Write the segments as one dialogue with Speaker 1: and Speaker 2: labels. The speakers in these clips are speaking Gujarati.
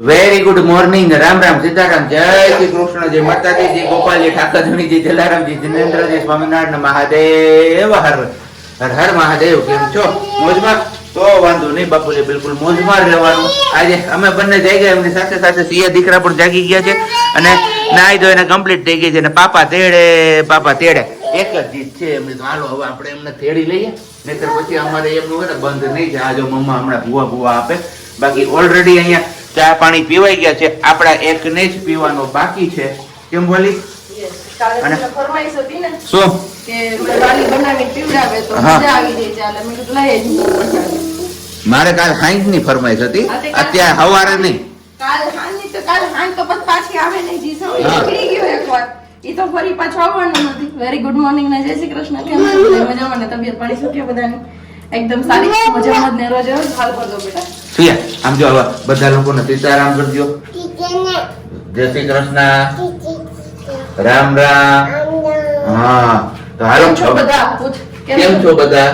Speaker 1: Very good morning. Ram Ram, Sitaram, જય શ્રી કૃષ્ણ, જય માતાજી, જય ગોપાલજી, ઠાકરધણી, જય જલારામજી, જિનેન્દ્રજી, સ્વામિનારાયણ મહાદેવ, હર હર હર મહાદેવ. કેમ છો? મોજમાં? તો વાંધો નહીં બાપુજી, બિલકુલ મોજમાં રહેવાનું. આજે અમે બંને જઈ ગયા, એમની સાથે સાથે સિયા દીકરા પણ જાગી ગયા છે અને નાઈ ધોઈને કમ્પ્લીટ થઈ ગઈ છે. અને પાપા તેડે એક જ જીત છે એમની. તો હાલો હવે આપણે એમને તેડી લઈએ, નહીતર પછી અમારે એમનું હોય ને બંધ નહીં થાય. આજો મમ્મા હમણાં ભૂવા આપે. બાકી ઓલરેડી અહીંયા ચા પાણી પીવાઈ ગયા છે. આપણા એકને જ પીવાનો બાકી છે. કેમ બોલી? અને શું મારે કાલ હાઈજ ની ફરમાઈશ હતી, અત્યારે હવારે નહીં.
Speaker 2: વેરી ગુડ મોર્નિંગ ને જય શ્રી કૃષ્ણ. કેમ છો? મજામાં ને? તબિયત પાણી શું કે બધાની? એકદમ સારી મજામાં ને? રોજ હાલ કરજો બેટા.
Speaker 1: સિયા આમ જો હવે બધા લોકોને સીતારામ કરજો. જય શ્રી કૃષ્ણ, રામ રામ. હા તો હાલો છો બધા? કેમ છો બધા?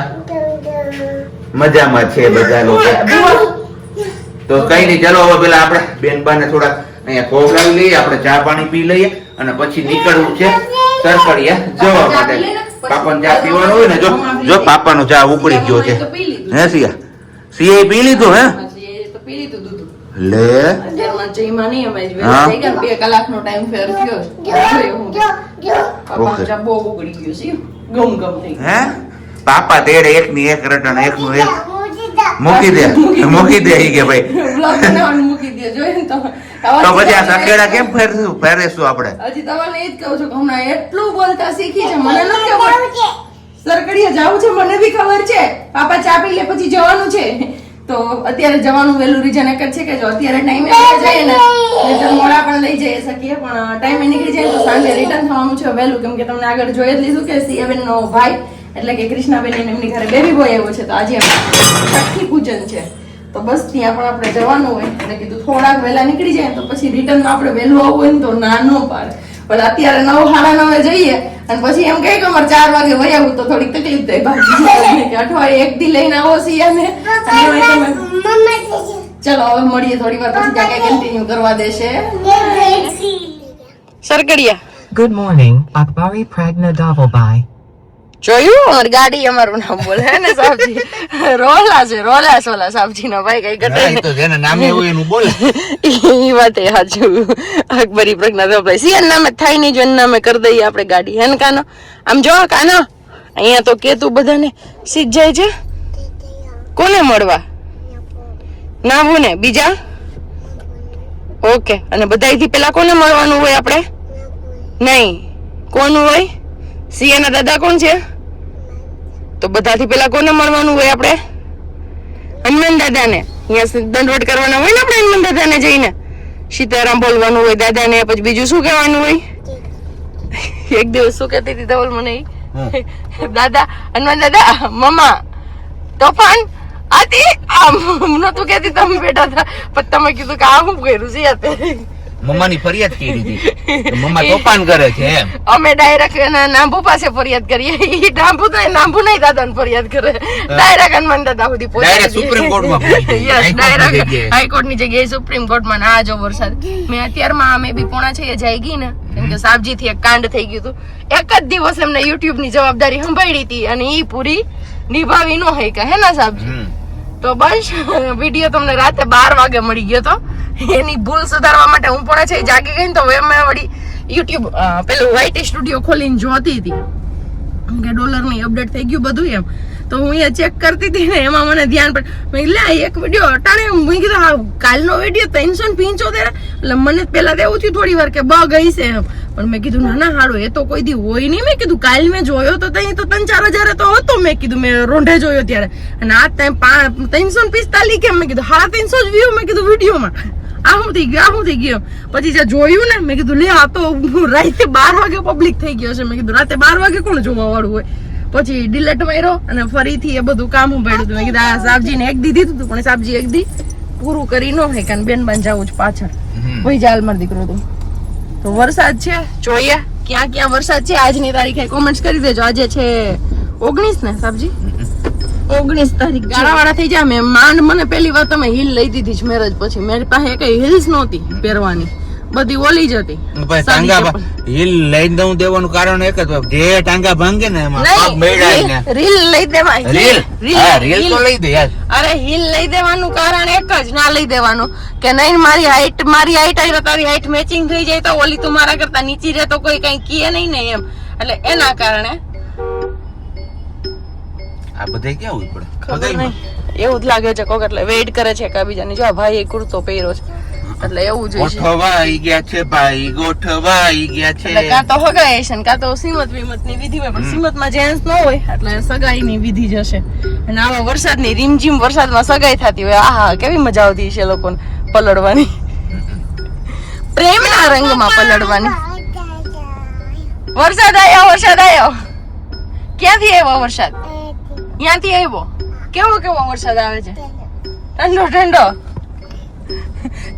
Speaker 1: મજામાં છે બધા લોકો. તો કઈ નહીં, ચાલો હવે પેલા આપણે બેનબાને થોડા અહીંયા ખોવડાવી લઈએ, આપણે ચા પાણી પી લઈએ અને પછી નીકળવું છે સરકડિયા જવા માટે. પાપાને ચા પીવાનો હોય ને, જો પાપાનો ચા ઉકળી ગયો છે. હે સિયા? સિયા પી લીધું? હે લે પાપા તેડે એક ની એક રટણ, એક નું એક મૂકી દે કે ભાઈ. તો પછી આ સકેડા કેમ ફેરશું આપણે?
Speaker 2: હજી તમારે એ જ કહું છું કે હમણાં એટલું બોલતા શીખી છે. મને નથી ખબર સરકડિયા જવું છે, મને બી ખબર છે. પાપા ચા પી લે પછી જવાનું છે. તો અત્યારે જવાનું વહેલું રીઝન એક જ છે કે જો અત્યારે ટાઈમે જઈએ ને તો મોડા પણ લઈ જઈ શકીએ, પણ ટાઈમે નીકળી જાય તો સાંજે રિટર્ન થવાનું છે વહેલું. કેમ કે તમને આગળ જોઈ જ લીધું કે સિયાબેન નો ભાઈ એટલે કે કૃષ્ણાબેન એમની ઘરે બેબી બોય આવ્યો છે. તો આજે છઠ્ઠી પૂજન છે, તો બસ ત્યાં પણ આપણે જવાનું હોય એટલે કીધું થોડાક વહેલા નીકળી જાય તો પછી રિટર્ન આપણે વહેલું આવવું હોય ને તો ના ન પાડે. પણ અત્યારે 9:30 જઈએ અને પછી એમ કહે કે અમારે 4 વાગે વહી આવું તો થોડીક તકલીફ થાય. બાકી અઠવાડિયે એક દી લઈને આવો સિયાને. ચલો હવે મળીએ થોડી વાર પછી, ત્યાં કઈ કન્ટિન્યુ કરવા દેશે સરકડિયા.
Speaker 3: Good morning, Akbari Pragna Davalbai.
Speaker 2: જોયું અમારી ગાડી અમારું નામ બોલે હે ને સાબજી. રોલા છે ઓલા સાબજી નો ભાઈ કઈ ઘટે
Speaker 1: તો જેના નામે એવું એનું બોલે.
Speaker 2: ઈ વાત એ સાચું. અકબરી પ્રજ્ઞા દોભાઈ સિયાન નામે થાય નહીં, જો એના નામે કરી દઈએ આપણે ગાડી. હે ને કાનો? આમ જો કાનો, અહીંયા તો કે તું બધાને સીધ જાય છે. કોને મળવા? નાભુ ને? બીજા? ઓકે. અને બધાયથી પેલા કોને મળવાનું હોય આપણે? નહીં, કોનું હોય? સિયાના દાદા કોણ છે? તો બધાથી પેલા કોને મળવાનું હોય આપણે? હનુમાન દાદાને. અહીંયા દંડવટ કરવાના હોય ને આપણે હનુમાન દાદાને જઈને સીતારામ બોલવાનું હોય દાદાને. પછી બીજું શું કહેવાનું હોય? એક દિવસ શું કહેતી હતી ધવલ મને, દાદા હનુમાન દાદા મમ્મા તોફાન આતી આમ નતું કહેતી. તમે બેઠા હતા પણ તમે કીધું કે આ શું કર્યું છે અત્યારે?
Speaker 1: મમ્માની ફરિયાદ કરી દીધી, મમ્મા તોફાન કરે છે એમ. અમે
Speaker 2: ડાયરેક્ટ નાંભુ પાસે ફરિયાદ કરીએ. ઈ નાંભુ નહીં દાદાને ફરિયાદ કરે. ડાયરેક્ટ હનુમાન દાદા સુધી પહોંચે.
Speaker 1: ડાયરેક્ટ સુપ્રીમ કોર્ટમાં
Speaker 2: ડાયરેક્ટ હાઈકોર્ટની જગ્યાએ સુપ્રીમ કોર્ટમાં. આ જો વરસાદ મેં અત્યારમાં અમે બી પોણા 6 જઈ ગઈ ને, કેમ કે સાબજી થી એક કાંડ થઈ ગયું હતું. એક જ દિવસ એમને યુટ્યુબ ની જવાબદારી સંભાળી હતી અને ઈ પૂરી નિભાવી નો હોય કે હે ને સાબજી? તો બસ વિડીયો તમને રાતે 12 વાગે મળી ગયો તો. એની ભૂલ સુધારવા માટે હું પણ છે જાગી ગઈ ને તો મેં વળી યુટ્યુબ પેલું વાઈટી સ્ટુડિયો ખોલીને જોતી હતી કે ડોલરની અપડેટ થઈ ગયું બધું એમ. તો હું એ ચેક કરતી હતી ને એમાં મને ધ્યાન પડે, મેં લે એક વિડીયો અટાણે મેં કીધું હા કાલનો વિડીયો 375. એટલે મને પેલા તો એવું થયું થોડી વાર કે ગઈ છે એમ, પણ મેં કીધું ના હારું એ તો કોઈ દી હોય નહીં. મેં કીધું કાલ મેં જોયો તો ત્યાં તો 3-4 હજાર તો હતો. મેં કીધું મેં રોંઢે જોયો ત્યારે, અને આ ટાઈમ 345 કેમ? મેં કીધું 350 જ વ્યૂ. મેં કીધું વિડીયોમાં આ શું થઈ ગયું? પછી જે જોયું ને મેં કીધું લે આ તો રાતે 12 વાગે પબ્લિક થઈ ગયો છે. મેં કીધું રાતે 12 વાગે કોણ જોવા વાળું હોય? પછી ડિલેટ માર્યો અને ફરીથી એ બધું કામ ઉપાડ્યું હતું. મેં કીધું આ સાબજીને એક દી દીધું હતું પણ સાબજી એક દી પૂરું કરી ન હોય કારણ બેન જવું જ પાછળ ભાઈ જાલ માર દીકરો હતું. તો વરસાદ છે, જોઈએ ક્યાં ક્યાં વરસાદ છે આજની તારીખે. કોમેન્ટ્સ કરી દેજો. આજે છે 19 ને સાબજી? 19 તારીખ ગાળાવાળા થઈ જાય. મેં માંડ મને પહેલી વાર તમે હીલ લઈ દીધી છે મેરેજ પછી. મારી પાસે કઈ હીલ્સ નહોતી પહેરવાની, બધી ઓલી જ હતી.
Speaker 1: ભાઈ ટાંગા હીલ લઈ દઉં દેવાનું કારણ એક જ, જે ટાંગા ભાંગે ને એમાં પગ મેળાય ને
Speaker 2: રીલ લઈ દેવાય.
Speaker 1: રીલ હા રીલ તો લઈ દે યાર.
Speaker 2: અરે હીલ લઈ દેવાનું કારણ એક જ, ના લઈ દેવાનું કે નહીં મારી હાઈટ આવી તારી હાઈટ મેચિંગ થઈ જાય તો ઓલી તું મારા કરતા નીચી રહે તો કોઈ કઈ કીએ નહીં ને એમ, એટલે એના કારણે
Speaker 1: આ બધે ક્યાં હોય પડે
Speaker 2: ખબર નહીં, એવું જ લાગે છે કોક એટલે વેઇટ કરે છે એકબીજાની. જો ભાઈ કુર્તો પહેર્યો છે એટલે એવું જોઈએ છે.
Speaker 1: ગોઠવાઈ ગયા છે ભાઈ, ગોઠવાઈ ગયા છે.
Speaker 2: એટલે કાં તો હગાઈ છે ને કાં તો સીમત વિમતની વિધિ હોય, પણ સીમતમાં જેન્ટ્સ ન હોય એટલે સગાઈની વિધિ જ હશે. અને આવા વરસાદની રીમઝીમ વરસાદમાં સગાઈ થતી હોય, આહા કેવી મજા આવતી છે લોકોને પલળવાની, પ્રેમના રંગમાં પલળવાની. વરસાદ આવ્યો. ક્યાંથી આવ્યો વરસાદ? ત્યાંથી આવ્યો. કેવો વરસાદ આવે છે? ઠંડો.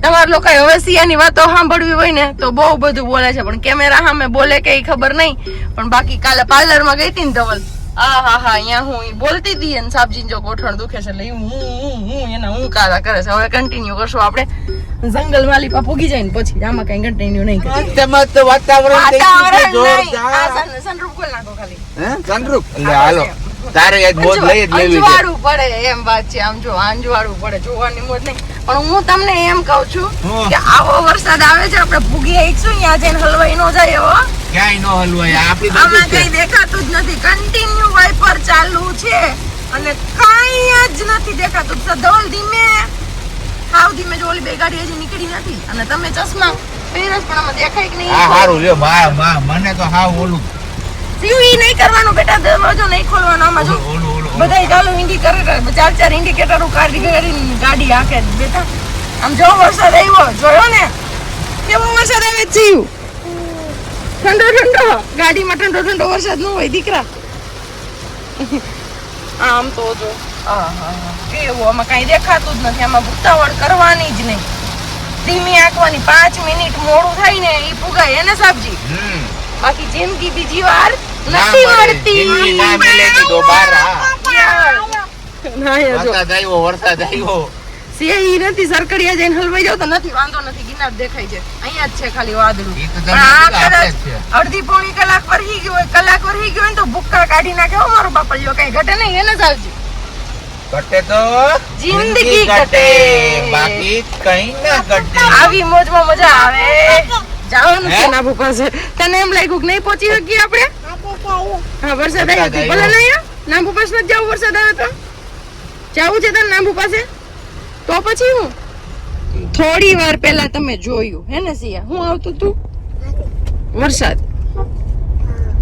Speaker 2: તમારા લોકો હવે સિયાની વાતો સાંભળવી હોય ને તો બહુ બધું બોલે છે, પણ કેમેરા સામે બોલે કે ખબર નહીં. પણ બાકી કાલે પાર્લર માં ગઈ હતી ને ધવલ, હા અહીંયા હું બોલતી હતી અને સાબજીને જો ગોઠણ દુખે છે એટલે હું એના હું કાળા કરે છે. હવે કન્ટિન્યુ કરશું આપણે, જંગલ વાલી પા પૂગી જાય ને પછી આમાં કઈ કન્ટિન્યુ નહીં કરીએ. સનરૂફ ખોલ નાખો ખાલી.
Speaker 1: સનરૂફ એટલે હાલો તારે એક મોજ લઈ જ લેવી છે.
Speaker 2: અંજવાળું પડે એમ વાત છે. આમ જો અંજવાળું પડે, જોવાની મોજ નહીં. પણ હું તમને એમ કહું છું કે આવો વરસાદ આવે છે આપણે ભૂગી આવીશું, ત્યાં જઈને હલવાઈ ન જાય એવો.
Speaker 1: ક્યાંય નો હલવાય, આપણી બાજુ
Speaker 2: આમાં કઈ દેખાતું જ નથી, કન્ટિન્યુ વાઇપર ચાલુ છે અને કઈ જ નથી દેખાતું. ધવલ ધીમે, હાવ ધીમે. જો ઓલી બે ગાડી હજી નીકળી નથી અને તમે ચશ્મા પહેરસ પણ આમાં દેખાય કે નહીં.
Speaker 1: હા હારું લ્યો મને તો હાવ ઓલું
Speaker 2: સીવી નહીં કરવાનું બેટા, દરવાજો નહીં ખોલવાનો. આમાં જો બધા ચાલુ ઇન્ડિકેટર, ચાર ઇન્ડિકેટરો કાઢી ગાડી આખે બેટા. આમ જો વરસાદ આવ્યો, જોયો ને કેવો વરસાદ આવે છે. ઠંડો ગાડીમાં ઠંડો વરસાદ ન હોય દીકરા. આમ તો જો કેવું, આમાં કઈ દેખાતું જ નથી. આમાં ઉતાવળ કરવાની જ નહીં, ધીમી આંકવાની. 5 મિનિટ મોડું થાય ને એ પુગાય એને સાબજી. બાકી જિંદગી બીજી વાર નથી મળતી.
Speaker 1: વરસાદ આવ્યો
Speaker 2: સિંહ નથી સરકડિયા જઈને હલવાઈ જાવ તો નથી, વાંધો નથી. ગિરનાર દેખાય છે, અહીંયા જ છે ખાલી વાદળું. અડધી પોણી કલાક વરહી ગયો હોય, કલાક વરહી ગયો હોય ને તો ભૂક્કા કાઢી નાખે. મારું બાપલિયો કઈ ઘટે નહીં, એને જ આવજે.
Speaker 1: ઘટે તો
Speaker 2: જિંદગી ઘટે,
Speaker 1: બાકી કઈ ના ઘટે.
Speaker 2: આવી મોજમાં મજા આવે. જવાનું છે નાભુ પાસે. તને એમ લાગ્યું કે નહીં પહોંચી શકીએ આપણે? હા વરસાદ આવ્યો તો ભલે નહીં નાભુ પાસે નથી જવું. વરસાદ આવે તો જવું છે તને નાભુ પાસે? તો પછી હું થોડી વાર પહેલા તમે જોયું હે ને સિયા, હું આવતું તું વરસાદ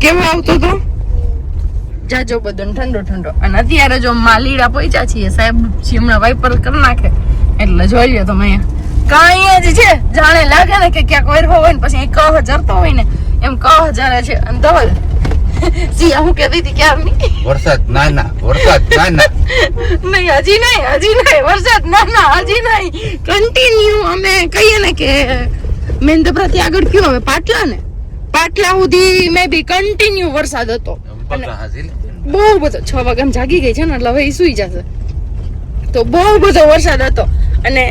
Speaker 2: કેવો આવતો તો જાજો બધો ઠંડો. અને અત્યારે જો માલીડા પહોંચ્યા છીએ, સાહેબ હમણાં વાઇપર કરી નાખે એટલે જોઈ લ્યો તમે અહીંયા કઈ જ છે. જાણે લાગે ને કે ક્યાંક વેર હોય ને પછી કહ જરતો હોય ને એમ કહ જરે છે. અને ધવલ સિયા હું કહેતી હતી ક્યારની,
Speaker 1: વરસાદ ના
Speaker 2: નહીં હજી નહીં વરસાદ ના હજી નહીં. કન્ટિન્યુ અમે કહીએ ને કે મેંદપરાથી આગળ કયો હવે પાટલા સુધી મે બી કન્ટિન્યુ વરસાદ હતો. બહુ બધો 6 વાગે જાગી ગઈ છે ને એટલે હવે સુઈ જશે. તો બહુ બધો વરસાદ હતો. અને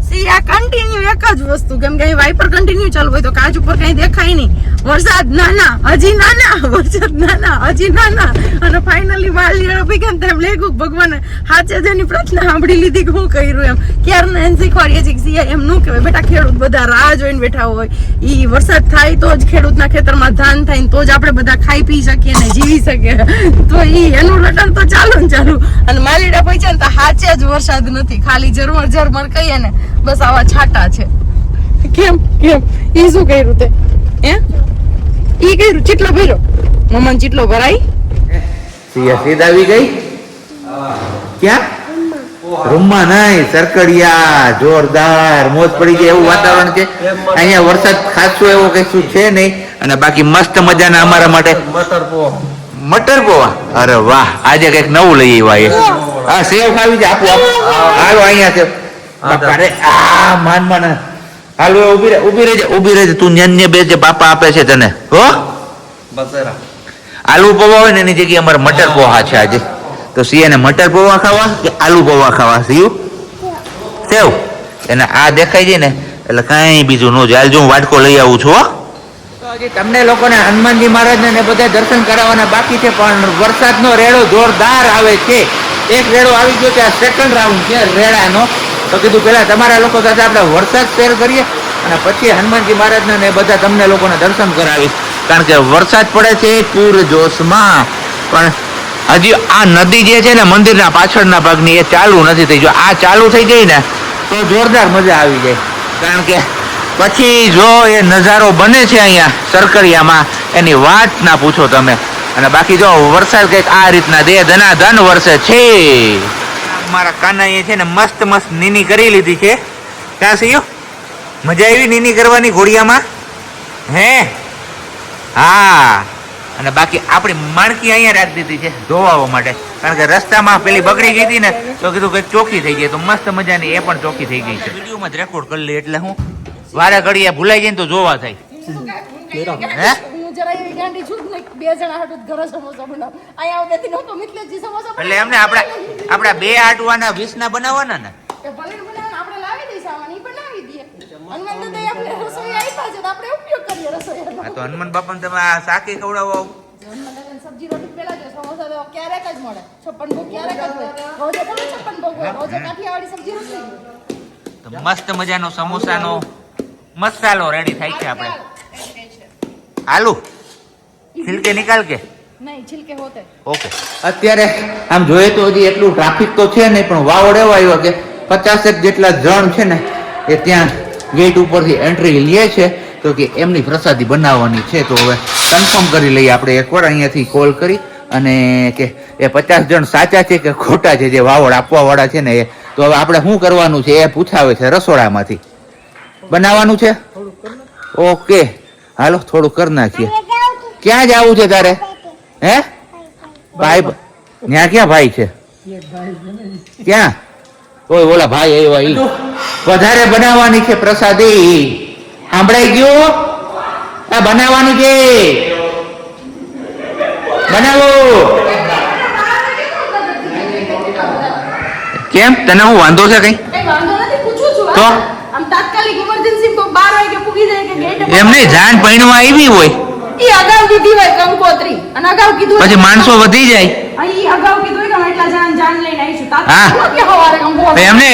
Speaker 2: સિયા કન્ટિન્યુ એક જ વસ્તુ, કેમ કે વાઇપર કન્ટિન્યુ ચાલુ હોય તો કાચ ઉપર કઈ દેખાય નહીં. વરસાદ નાના હજી નાના, વરસાદ નાના હજી નાના. અને ફાઇનલી વાલી ઉભી કેમ તેમ લેગું ભગવાને હાચે જેની પ્રાર્થના સાંભળી લીધી કે હું કર્યું એમ. ક્યારના એને શીખવાડીએ છીએ કે સિયા એમ ન કહેવાય બેટા, ખેડૂત બધા રાહ જોઈને બેઠા હોય. ઈ વરસાદ થાય તો જ ખેડૂતના ખેતરમાં ધાન થાય તો જ આપણે બધા ખાઈ પી શકીએ ને જીવી શકીએ. તો ઈ એનું રટણ તો ચાલુ. અને માલીડા પહોંચ્યા ને તો હાચે જ વરસાદ નથી, ખાલી ઝરમર કહીએ ને બસ આવા છાટા છે. કેમ ઈ શું કર્યું તે ઈ કર્યું? ચીટલો ભર્યો મમ્મા, ચીટલો ભરાઈ.
Speaker 1: સીધા આવી ગઈ ક્યાં? રૂમમાં નહીં, સરકડિયા જોરદાર મોજ પડી ગઈ એવું વાતાવરણ છે. અહીંયા વરસાદ ખાસો એવો કઈ શું છે નહીં. અને બાકી મસ્ત મજાના અમારા માટે મટર પોવા. અરે વાહ, આજે કઈક નવું લઈ આવ્યા. હા સેવ ખાવી છે, આપો હાલો અહીંયા છે. અરે આ માન હાલો ઊભી રહેજે તું ન્યાન્ય બેજે, બાપા આપે છે તને હો. આલુ પૌવા હોય ને એની જગ્યાએ અમારે મટર પોહા છે આજે. તો સિયાને મટર પૌવા ખાવા કે આલુ પૌવા ખાવા? સિયું સેવ એને આ દેખાય છે ને એટલે કાંઈ બીજું ન જાય. જો હું વાટકો લઈ આવું છું. હો તો હજી તમને લોકોને હનુમાનજી મહારાજને ને બધા દર્શન કરાવવાના બાકી છે, પણ વરસાદનો રેડો જોરદાર આવે છે. એક રેડો આવી ગયો છે, આ સેકન્ડ રાઉન્ડ છે રેડાનો. તો કીધું પેલા તમારા લોકો સાથે આપણે વરસાદ શેર કરીએ અને પછી હનુમાનજી મહારાજને ને બધા તમને લોકોને દર્શન કરાવીશ, કારણ કે વરસાદ પડે છે પૂર જોશમાં. પણ હજી આ નદી જે છે ને મંદિરના પાછળના ભાગની એ ચાલુ નથી થઈ. જો આ ચાલુ થઈ ગઈ ને તો જોરદાર મજા આવી જાય, કારણ કે પછી જો એ નજારો બને છે અહીંયા સરકરિયામાં એની વાત ના પૂછો તમે. અને બાકી જો વરસાદ કંઈક આ રીતના દે ધનાધન વરસે છે. મારા કાનાએ છે ને મસ્ત મસ્ત નીની કરી લીધી છે. ક્યાં છે મજા આવી નીની કરવાની ઘોડિયામાં? હે હા. અને બાકી આપણી માણકી અહીંયા રાખી દીધી છે ધોવા માટે, કારણ કે રસ્તામાં પેલી બગડી ગઈ હતી ને તો કીધું કંઈક ચોખ્ખી થઈ ગઈ, તો મસ્ત મજાની એ પણ ચોખ્ખી થઈ ગઈ છે. વિડીયોમાં જ રેકોર્ડ કરી લે એટલે હું વારે ઘડીએ ભૂલાઈ જાય ને તો જોવા થાય. હે એટલે એમને આપડા 2 આટવાના 20 ના બનાવવાના ને. તો હનુમાન બાપા તમે આ શાકી ખવડાવો.
Speaker 2: સબ્જી રોટી પેલા જો સમોસા તો ક્યારેક જ મળે, 56 ભોગ ક્યારેક જ હોય. રોજે તમે 56 ભોગ હોય, રોજે કાઠિયાવાડી સબ્જી રોટી.
Speaker 1: તો મસ્ત મજાનો સમોસાનો મસાલો રેડી થાય છે. આપણે આલુ છિલકે નિકાલ કે
Speaker 2: નહીં, છિલકે હોતે.
Speaker 1: ઓકે. અત્યારે આમ જોઈએ તો હજી એટલું ટ્રાફિક તો છે નહીં, પણ વાવડ એવો આવ્યો કે 50 જેટલા જણ છે ને એ ત્યાં ગેટ ઉપરથી એન્ટ્રી લે છે. તો કે એમની પ્રસાદી બનાવવાની છે. તો હવે કન્ફર્મ કરી લઈએ આપણે એકવાર અહીંયાથી કોલ કરી, અને કે એ 50 જણ સાચા છે કે ખોટા છે જે વાવડ આપવા વાળા છે ને એ. તો હવે આપણે શું કરવાનું છે એ પૂછાવે છે. રસોડામાંથી બનાવવાનું છે. ઓકે હાલો થોડું કરી નાખીએ. ક્યાં જવું છે તારે? હે ભાઈ ત્યાં ક્યાં ભાઈ છે? ક્યાં? કોઈ ઓલા ભાઈ આવ્યા ઈ વધારે બનાવવાની છે પ્રસાદી. સાંભળાઈ ગયું? આ બનાવવાની છે, બનાવો. કેમ તને હું વાંધો છે કઈ? તો
Speaker 2: આમ તાત્કાલિક ઇમરજન્સી કો 12 વાગે પૂગી જાય કે ગેટ
Speaker 1: એમને જાન પૈણવા આવી હોય
Speaker 2: ઈ અગાઉ કીધી હોય કંકોત્રી, અને અગાઉ કીધું
Speaker 1: પછી માણસો વધી જાય.
Speaker 2: ઈ અગાઉ કીધું હોય કે અમે એટલા જાન લઈને આવીશું.
Speaker 1: હા.
Speaker 2: તાત્કાલિક કે હવારે કંકો
Speaker 1: એમને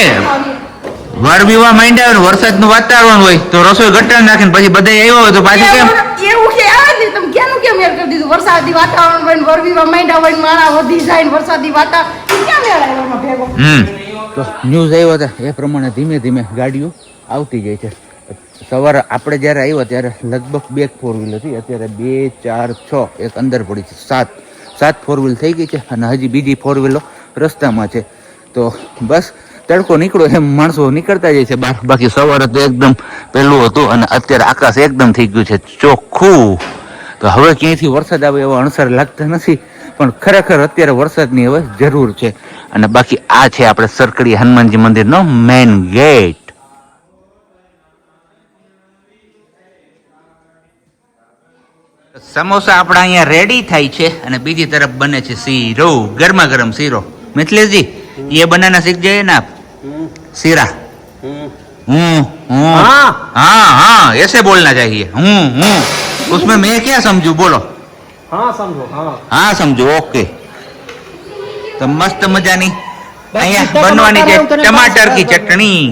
Speaker 1: વર વિવાહ માંડ્યા હોય, વરસાદનું વાતાવરણ હોય તો રસોઈ ગટર નાખીને પછી બધા આવ્યા હોય તો પાછું કેમ
Speaker 2: એવું કે આવે ને તમે કેનું કેમ મેર કરી દીધું? વરસાદી વાતાવરણ હોય ને વરવીવા માંડ્યા હોય ને માણા વધી જાય ને વરસાદી વાતાવરણ ઈ ક્યાં મેળ આવ્યો એમાં ભેગો?
Speaker 1: તો ન્યૂઝ આવ્યો હતા એ પ્રમાણે ધીમે ધીમે ગાડીઓ આવતી જાય છે. સવારે આપણે જ્યારે આવ્યા ત્યારે લગભગ 2 4 વ્હીલ હતી, અત્યારે 2 4 6 એક અંદર પડી છે. 7 4 વ્હીલ થઈ ગઈ છે અને હજી બીજી 4 વ્હીલો રસ્તામાં છે. તો બસ તડકો નીકળો એમ માણસો નીકળતા જાય છે બહાર. બાકી સવારે તો એકદમ પેલું હતું અને અત્યારે આકાશ એકદમ થઈ ગયું છે ચોખ્ખું. તો હવે ક્યાંયથી વરસાદ આવે એવો અણસર લાગતા નથી, પણ ખરેખર અત્યારે વરસાદની હવે જરૂર છે. અને બાકી આ છે આપણે સરકડી હનુમાનજી મંદિરનો મેઇન ગેટ. સમોસા આપણા અહીંયા રેડી થાય છે અને બીજી તરફ બને છે શીરો, ગરમા ગરમ શીરો. મિથિલેશજી ये बनाना सीख जाइए ना आप, सीरा. हाँ ऐसे बोलना चाहिए. उसमें मैं क्या समझू बोलो?
Speaker 4: हाँ समझो.
Speaker 1: हाँ समझो. ओके. तो मस्त मजानी અહીંયા બનવાની છે ટમાટર કી ચટણી.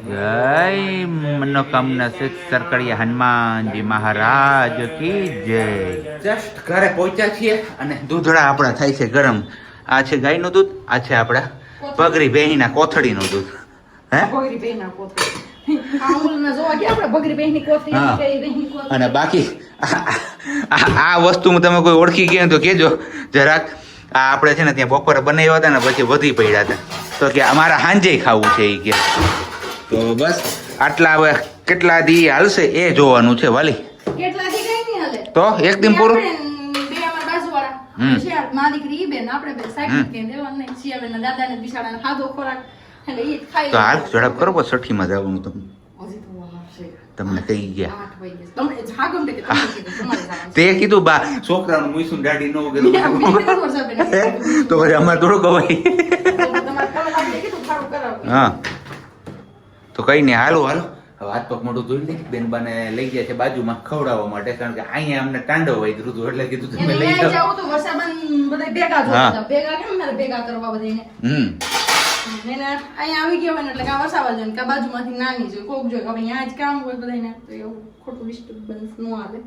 Speaker 1: જય મનોકામના સિદ્ધ સરકડિયા હનુમાનજી મહારાજ કી જય. જસ્ટ ઘરે પહોંચ્યા છીએ અને દૂધડા આપણા થાય છે ગરમ. આ છે ગાયનું દૂધ, આ છે આપણા બગરી બેહીના કોથળીનું દૂધ. હે
Speaker 2: બગરી બેહીના કોથળી આમૂલના જોવા ગયા આપણે બગરી બેહીની કોથળી કઈ બેહીની કોથળી.
Speaker 1: અને બાકી આ વસ્તુ તમે કોઈ ઓળખી ગયા તો કેજો જરાક. આ આપણે છે ને ત્યાં બપોરે બનાવ્યા હતા ને પછી વધી પડ્યા હતા તો કે અમારા હાંજે ખાવું છે એ કે. તો બસ આટલા હવે કેટલા દી હાલશે એ જોવાનું છે વાલી.
Speaker 2: કેટલા દી કઈ નહીં હાલે
Speaker 1: તો એક દિન પૂરું.
Speaker 2: બે અમાર બાજુવાળા
Speaker 1: હમ.
Speaker 2: શિયાળ માં દીકરી ઈ બેન આપણે બે સાઈડ કે દેવાનું નહીં શિયાળના દાદાને બિચારાને ખાધો ખોરાક એટલે ઈ જ ખાઈ
Speaker 1: તો હાલ ઝડપ કરો બસ છઠ્ઠીમાં જવાનું તમે
Speaker 2: હજી તો વાર છે.
Speaker 1: તમને કહી ગયા
Speaker 2: 8 વાગે તમને જાગમ કે તમને કીધું તમારે જવાનું
Speaker 1: તે કીધું બા છોકરાનું મુઈસું દાઢી ન
Speaker 2: છે.
Speaker 1: કીધું
Speaker 2: મેં કીધું વરસાદ બેન કીધું.
Speaker 1: તો પછી અમારે થોડું કવાય
Speaker 2: તમારે કલાક કીધું ખારું કરાવું.
Speaker 1: હા તો કઈ નહીં હાલો હાલો હવે હાથ પગ મોઢું ધોઈ લઈ બેનબાને લઈ ગયા છે બાજુમાં ખવડાવવા માટે કારણ કે અહીંયા અમને તાંડવ વાગ્યું હતું એટલે કીધું તમે
Speaker 2: એને
Speaker 1: લઈ
Speaker 2: ન્યાય
Speaker 1: જાઓ
Speaker 2: જાવું તો વરસાદમાં બધા ભેગા જ
Speaker 1: હા.
Speaker 2: હતા. ભેગા કેમ મારે ભેગા કરવા બધાને એને અહીંયા આવી ગયા હોય ને એટલે કાં વસાવા જોઈએ ને કાં બાજુમાંથી નાની જોઈએ કોક જોઈએ કે હવે અહીંયા જ કામ હોય બધાને તો એવું ખોટું ડિસ્ટર્બન્સ ન આવે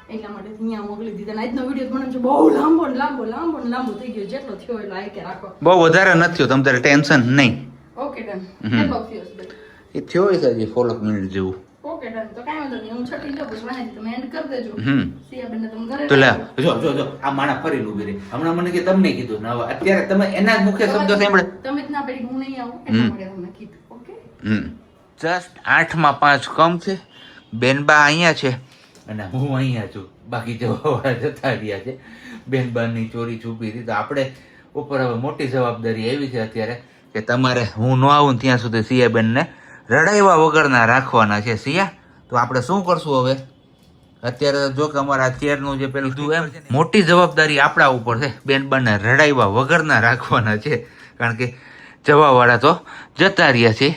Speaker 2: એટલા માટે અહીંયા મોકલી દીધા અને આજનો વિડીયો મને એમ છે બહુ લાંબો ને લાંબો લાંબો ને લાંબો થઈ ગયો જેટલો થયો એટલો આઈ કે રાખો
Speaker 1: બહુ વધારે નથી થયો તમ તારે ટેન્શન નહીં
Speaker 2: ઓકે ડન કેટલો થયો છે બધું?
Speaker 1: એ થયો હશે હજી 16 મિનિટ જેવું
Speaker 2: ઓકે ડન તો કાંઈ વાંધો નહીં હું છઠ્ઠી જાઉં પછી વાંચી તમે એન્ડ કરી દેજો સિયાબેનને તમે ઘરે
Speaker 1: તો લે
Speaker 2: રાખજો.
Speaker 1: જો આ માણા ફરીને ઉભી રહી હમણાં મને કે તમને કીધું ને હવે અત્યારે તમે એના જ મુખ્ય શબ્દો સાંભળે
Speaker 2: તમે જ ના પડી હું નહીં આવું એટલા માટે તમને કીધું ઓકે
Speaker 1: જસ્ટ 8 માં 5 કમ છે બેનબા અહીંયા છે અને હું અહીંયા છું બાકી જવાવાળા જતા રહ્યા છે બેનબાની ચોરી છુપી હતી તો આપણે ઉપર હવે મોટી જવાબદારી એવી છે અત્યારે કે તમારે હું ન આવું ને ત્યાં સુધી સિયાબેનને રડાવ્યા વગરના રાખવાના છે સિયા તો આપણે શું કરશું હવે અત્યારે જો કે અમારા અત્યારનું જે પેલું હતું એમ મોટી જવાબદારી આપણા ઉપર છે બેનબાને રડાવ્યા વગરના રાખવાના છે કારણ કે જવાવાળા તો જતા રહ્યા છે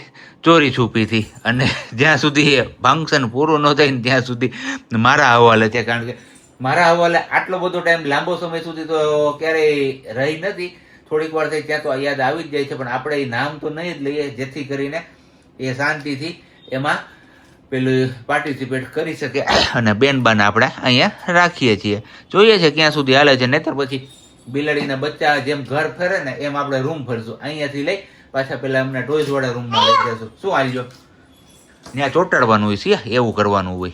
Speaker 1: ચોરી છુપીથી અને જ્યાં સુધી એ ફંક્શન પૂરું ન થાય ને ત્યાં સુધી મારા હવાલે છે કારણ કે મારા હવાલે આટલો બધો ટાઈમ લાંબો સમય સુધી તો ક્યારેય રહી નથી થોડીક વાર થઈ ત્યાં તો યાદ આવી જ જાય છે પણ આપણે એ નામ તો નહીં જ લઈએ જેથી કરીને એ શાંતિથી એમાં પેલું પાર્ટિસિપેટ કરી શકે અને બેનબાને આપણે અહીંયા રાખીએ છીએ જોઈએ છે ક્યાં સુધી હાલે છે નહીતર પછી બિલાડીના બચ્ચા જેમ ઘર ફરે ને એમ આપણે રૂમ ફરશું અહીંયાથી લઈ પાછા પેલા અમને ટોયઝ વાળા રૂમમાં લઈ જશું શું હાલજો ત્યાં ચોંટાડવાનું હોય સિયા એવું કરવાનું હોય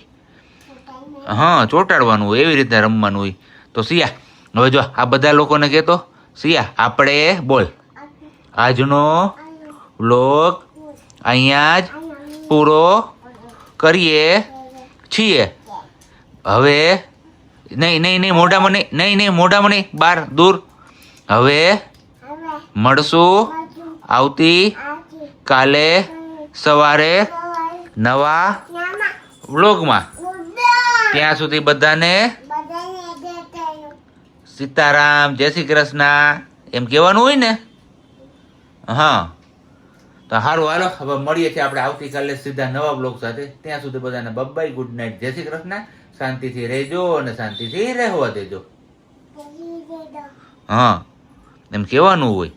Speaker 1: હા ચોંટાડવાનું હોય એવી રીતના રમવાનું હોય તો સિયા હવે જો આ બધા લોકોને કહેતો સિયા આપણે બોલ આજનો વ્લોગ અહીંયા જ પૂરો કરીએ છીએ હવે નહીં મોઢામાં નહીં મોઢામાં નહીં બહાર દૂર હવે મળશું આવતી કાલે સવારે નવા વ્લોગમાં ત્યાં સુધી બધાને સીતારામ જય શ્રી કૃષ્ણ એમ કહેવાનું હોય ને હા તો સારું હાલો હવે મળીએ છીએ આપણે આવતીકાલે સીધા નવા બ્લોગ સાથે ત્યાં સુધી બધાને બબાઈ ગુડ નાઇટ જય શ્રી કૃષ્ણ શાંતિથી રહેજો અને શાંતિથી રહેવા દેજો હા એમ કહેવાનું હોય